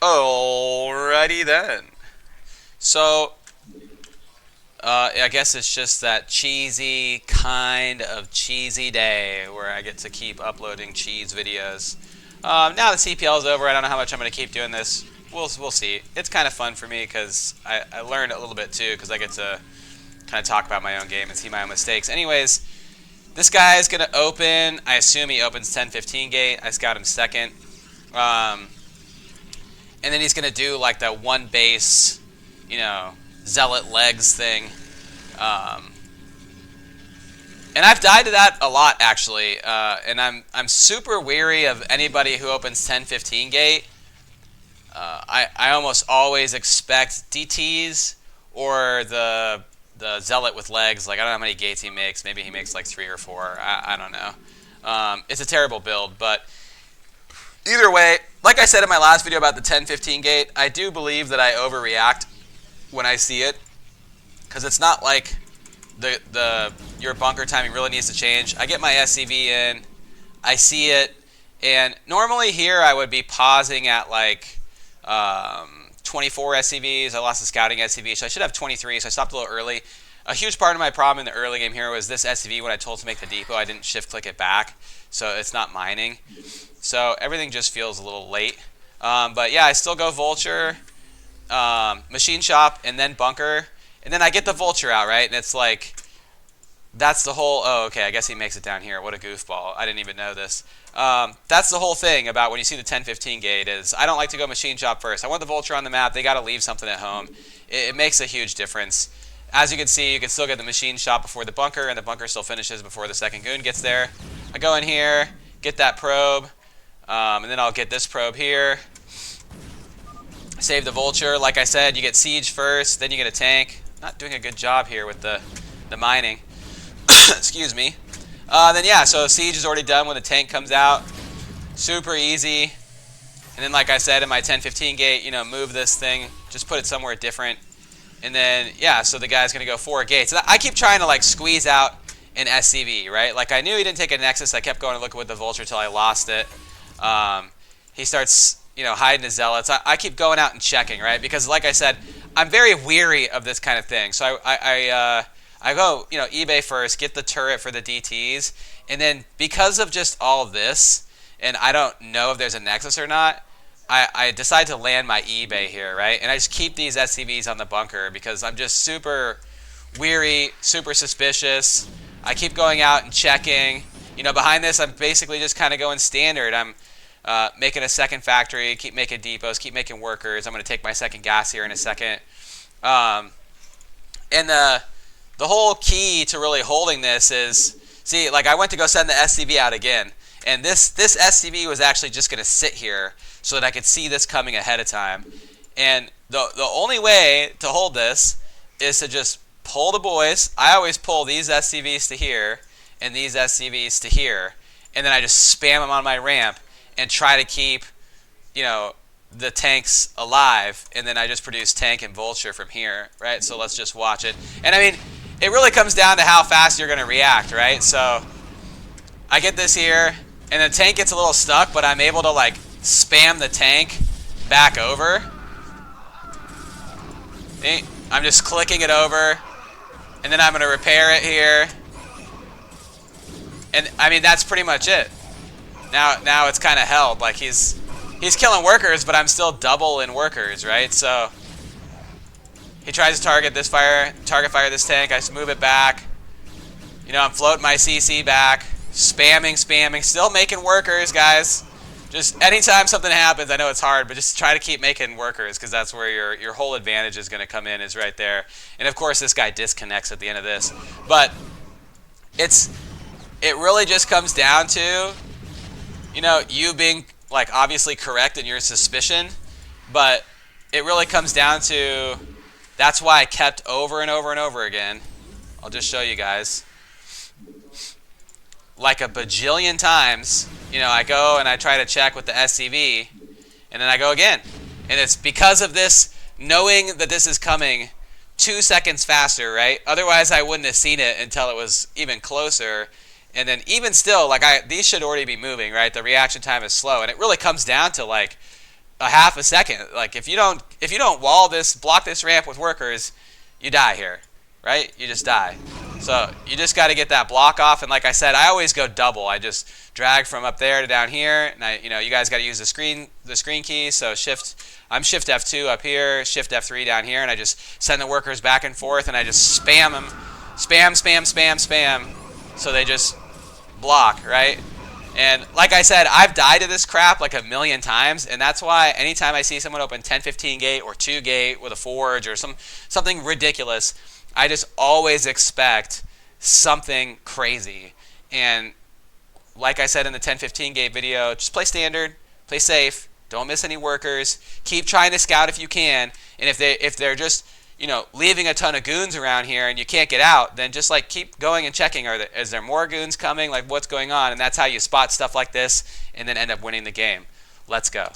Alrighty then. So, I guess it's just that cheesy kind of cheesy day where I get to keep uploading cheese videos. Now the CPL is over, I don't know how much I'm going to keep doing this. We'll see. It's kind of fun for me because I learned a little bit too because I get to kind of talk about my own game and see my own mistakes. Anyways, this guy is going to open. I assume he opens 10-15 gate. I scout him second. And then he's going to do like that one base, zealot legs thing. And I've died to that a lot, actually. And I'm super weary of anybody who opens 10-15 gate. I almost always expect DTs or the zealot with legs. Like, I don't know how many gates he makes. Maybe he makes like 3 or 4. I don't know. It's a terrible build, but either way, like I said in my last video about the 10-15 gate, I do believe that I overreact when I see it, because it's not like your bunker timing really needs to change. I get my SCV in, I see it, and normally here I would be pausing at like 24 SCVs. I lost the scouting SCV, so I should have 23, so I stopped a little early. A huge part of my problem in the early game here was this SCV, when I told to make the depot, I didn't shift click it back, so it's not mining. So everything just feels a little late. But yeah, I still go vulture, machine shop, and then bunker. And then I get the vulture out, right? And it's like, that's the whole, oh, okay, I guess he makes it down here. What a goofball. I didn't even know this. That's the whole thing about when you see the 10-15 gate is I don't like to go machine shop first. I want the vulture on the map. They got to leave something at home. It makes a huge difference. As you can see, you can still get the machine shop before the bunker, and the bunker still finishes before the second goon gets there. I go in here, get that probe, and then I'll get this probe here. Save the vulture. Like I said, you get siege first, then you get a tank. Not doing a good job here with the mining. Excuse me. Then yeah, so siege is already done when the tank comes out. Super easy. And then like I said in my 10-15 gate, move this thing, just put it somewhere different. And then yeah, so the guy's gonna go 4 gates. And I keep trying to like squeeze out an SCV, right? Like I knew he didn't take a Nexus. I kept going and looking with the vulture till I lost it. He starts hiding his zealots. I keep going out and checking, right? Because like I said, I'm very weary of this kind of thing. So I go, eBay first, get the turret for the DTs, and then because of just all of this, and I don't know if there's a Nexus or not, I decide to land my eBay here, right? And I just keep these SCVs on the bunker because I'm just super weary, super suspicious. I keep going out and checking. Behind this, I'm basically just kind of going standard. I'm making a second factory, keep making depots, keep making workers. I'm going to take my second gas here in a second. And the whole key to really holding this is, see, like I went to go send the SCV out again, and this SCV was actually just going to sit here so that I could see this coming ahead of time. And the only way to hold this is to just pull the boys. I always pull these SCVs to here and these SCVs to here, and then I just spam them on my ramp and try to keep, the tanks alive, and then I just produce tank and vulture from here, right? So let's just watch it. And I mean, it really comes down to how fast you're going to react, right? So I get this here, and the tank gets a little stuck, but I'm able to like spam the tank back over. See? I'm just clicking it over, and then I'm going to repair it here. And I mean, that's pretty much it. Now it's kind of held. Like he's killing workers, but I'm still double in workers, right? So he tries to target fire this tank. I just move it back. I'm floating my CC back, spamming, still making workers, guys. Just anytime something happens, I know it's hard, but just try to keep making workers because that's where your whole advantage is going to come in, is right there. And of course, this guy disconnects at the end of this. But it really just comes down to, you being like obviously correct in your suspicion, but it really comes down to, that's why I kept over and over and over again. I'll just show you guys. Like a bajillion times, I go and I try to check with the SCV, and then I go again. And it's because of this, knowing that this is coming 2 seconds faster, right? Otherwise, I wouldn't have seen it until it was even closer. And then even still, like these should already be moving, right? The reaction time is slow, and it really comes down to like a half a second. Like if you don't block this ramp with workers, you die here, right? You just die. So you just got to get that block off. And like I said, I always go double. I just drag from up there to down here, and you guys got to use the screen key. So I'm Shift F2 up here, Shift F3 down here, and I just send the workers back and forth, and I just spam them, spam, so they just block, right? And like I said, I've died to this crap like a million times, and that's why anytime I see someone open 10-15 gate or 2 gate with a forge or something ridiculous, I just always expect something crazy. And like I said in the 10-15 gate video, just play standard, play safe, don't miss any workers, keep trying to scout if you can, and if they're just leaving a ton of goons around here and you can't get out, then just like keep going and checking, is there more goons coming, like what's going on, and that's how you spot stuff like this and then end up winning the game. Let's go.